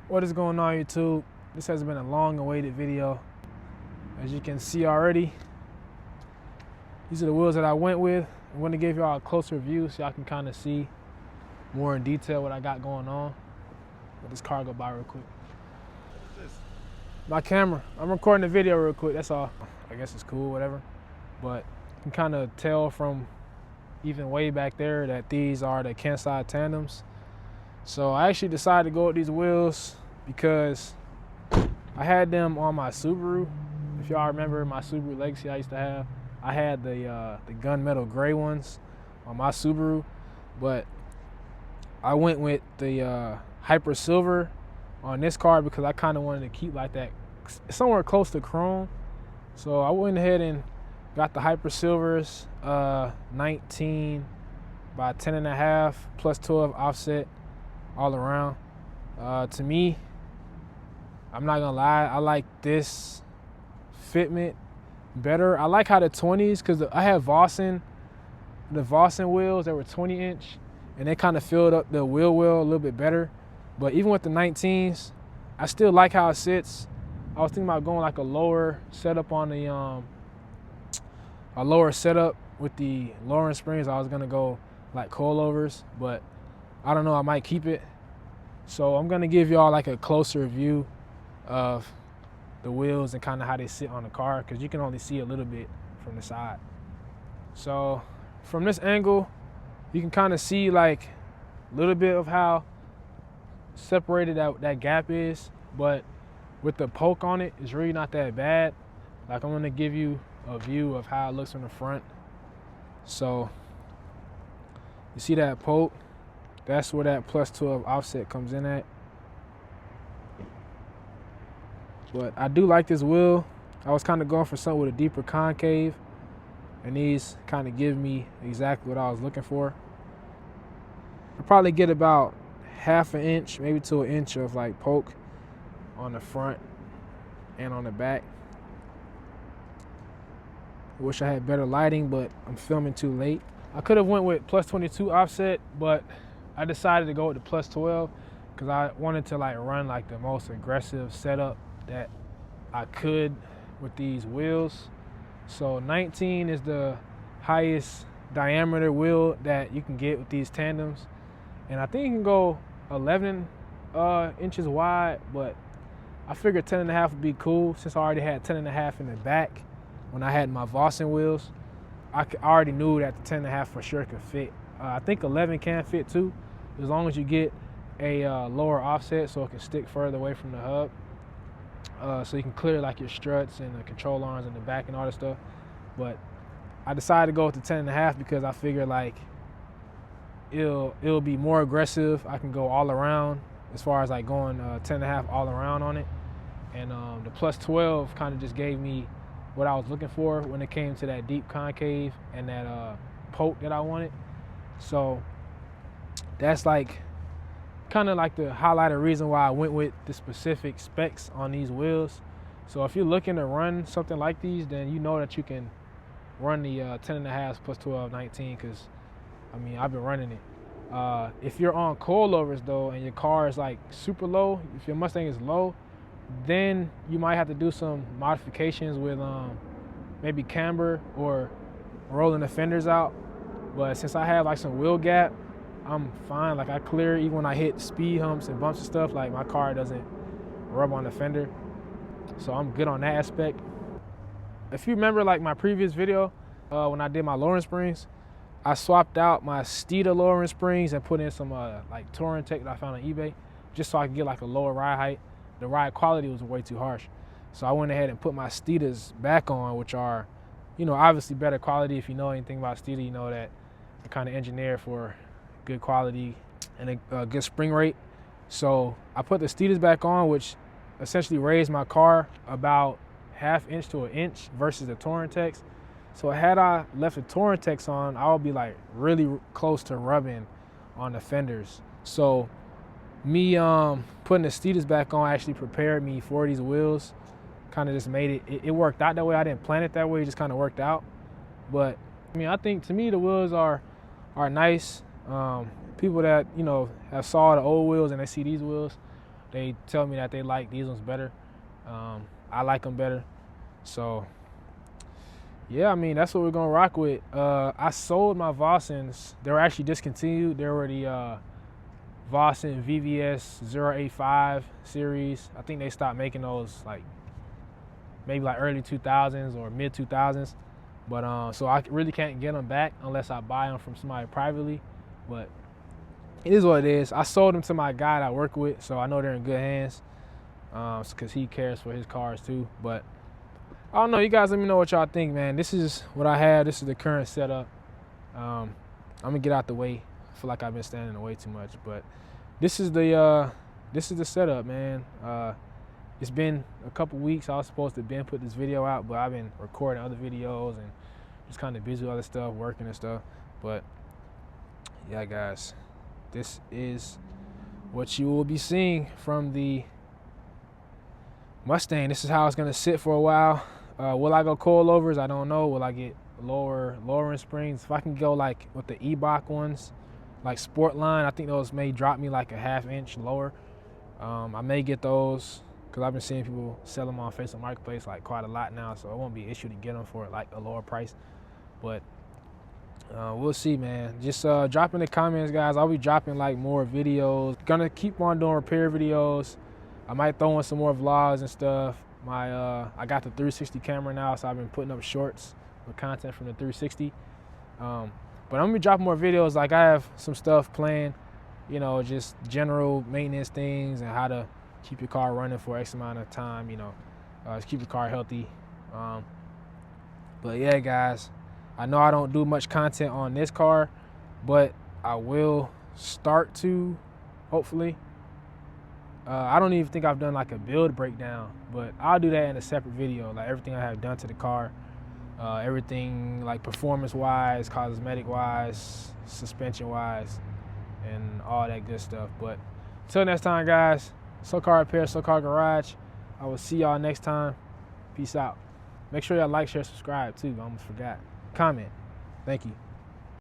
What is going on, YouTube? This has been a long awaited video. As you can see already, these are the wheels that I went with. I'm going to give y'all a closer view so y'all can kind of see more in detail what I got going on. Let this car go by real quick. What is this? My camera. I'm recording the video real quick, that's all. I guess it's cool, whatever. But you can kind of tell from even way back there that these are the Kansei Tandems. So I actually decided to go with these wheels because I had them on my Subaru. If y'all remember my Subaru Legacy I used to have, I had the gunmetal gray ones on my Subaru, but I went with the Hyper Silver on this car because I kind of wanted to keep like that somewhere close to chrome. So I went ahead and got the Hyper Silvers, 19 by 10.5 plus 12 offset all around. To me, I'm not gonna lie, I like this fitment better. I like how the 20s, because I had the Vossen wheels that were 20-inch, and they kind of filled up the wheel well a little bit better. But even with the 19s, I still like how it sits. I was thinking about going like a lower setup on the a lower setup with the lowering springs. I was gonna go like coilovers, but I don't know, I might keep it. So I'm gonna give y'all like a closer view of the wheels and kind of how they sit on the car, because you can only see a little bit from the side. So from this angle, you can kind of see like a little bit of how separated that gap is, but with the poke on it, it's really not that bad. Like, I'm gonna give you a view of how it looks from the front. So you see that poke? That's where that plus 12 offset comes in at. But I do like this wheel. I was kind of going for something with a deeper concave, and these kind of give me exactly what I was looking for. I probably get about ½ an inch, maybe to an inch of like poke on the front and on the back. Wish I had better lighting, but I'm filming too late. I could have went with plus 22 offset, but I decided to go with the plus 12 because I wanted to like run like the most aggressive setup that I could with these wheels. So 19 is the highest diameter wheel that you can get with these tandems, and I think you can go 11 inches wide, but I figured 10.5 would be cool since I already had 10.5 in the back when I had my Vossen wheels. I already knew that the 10.5 for sure could fit. I think 11 can fit too, as long as you get a lower offset so it can stick further away from the hub. So you can clear like your struts and the control arms in the back and all that stuff. But I decided to go with the 10.5 because I figured like it'll be more aggressive. I can go all around as far as like going 10.5 all around on it. And the plus 12 kind of just gave me what I was looking for when it came to that deep concave and that poke that I wanted. So that's like kind of like the highlighted reason why I went with the specific specs on these wheels. So if you're looking to run something like these, then you know that you can run the 10.5 plus 12 19, because I mean, I've been running it. If you're on coilovers though and your car is like super low, if your Mustang is low, then you might have to do some modifications with maybe camber or rolling the fenders out. But since I have like some wheel gap, I'm fine. Like, I clear even when I hit speed humps and bumps and stuff, like my car doesn't rub on the fender. So I'm good on that aspect. If you remember like my previous video, when I did my lowering springs, I swapped out my Steeda lowering springs and put in some like Touring Tech that I found on eBay, just so I could get like a lower ride height. The ride quality was way too harsh. So I went ahead and put my Steedas back on, which are, you know, obviously better quality. If you know anything about Steeda, you know that they're kind of engineered for good quality and a good spring rate. So I put the Steedas back on, which essentially raised my car about ½ inch to an inch versus the Touring Techs. So had I left the Touring Techs on, I would be like really close to rubbing on the fenders. So me putting the Steedas back on actually prepared me for these wheels. Kind of just made it worked out that way. I didn't plan it that way, it just kind of worked out. But I mean, I think to me the wheels are nice. People that, you know, have saw the old wheels and they see these wheels, they tell me that they like these ones better. I like them better. So yeah, I mean, that's what we're gonna rock with. I sold my Vossens. They were actually discontinued. They were the Vossen VVS 085 series. I think they stopped making those like maybe like early 2000s or mid 2000s. But so I really can't get them back unless I buy them from somebody privately. But it is what it is. I sold them to my guy that I work with, so I know they're in good hands. Because he cares for his cars too. But I don't know. You guys let me know what y'all think, man. This is what I have. This is the current setup. I'm gonna get out the way. I feel like I've been standing in the way too much, but this is the setup, man. It's been a couple weeks. I was supposed to put this video out, but I've been recording other videos and just kind of busy with other stuff, working and stuff. But yeah, guys, this is what you will be seeing from the Mustang. This is how it's gonna sit for a while. Will I go coilovers? I don't know. Will I get lowering springs? If I can go like with the E-Bach ones, like Sport Line, I think those may drop me like a ½ inch lower. I may get those because I've been seeing people sell them on Facebook Marketplace like quite a lot now, so it won't be an issue to get them for like a lower price. But we'll see, man. Just drop in the comments, guys. I'll be dropping like more videos. Gonna keep on doing repair videos. I might throw in some more vlogs and stuff. I got the 360 camera now, so I've been putting up shorts with content from the 360. But I'm gonna be dropping more videos. Like I have some stuff planned, you know, just general maintenance things and how to keep your car running for X amount of time, you know, just keep your car healthy. But yeah, guys, I know I don't do much content on this car, but I will start to, hopefully. I don't even think I've done like a build breakdown, but I'll do that in a separate video, like everything I have done to the car, everything like performance-wise, cosmetic-wise, suspension-wise, and all that good stuff. But until next time, guys, So Car Repair, So Car Garage. I will see y'all next time. Peace out. Make sure y'all like, share, subscribe too. I almost forgot. Comment. Thank you.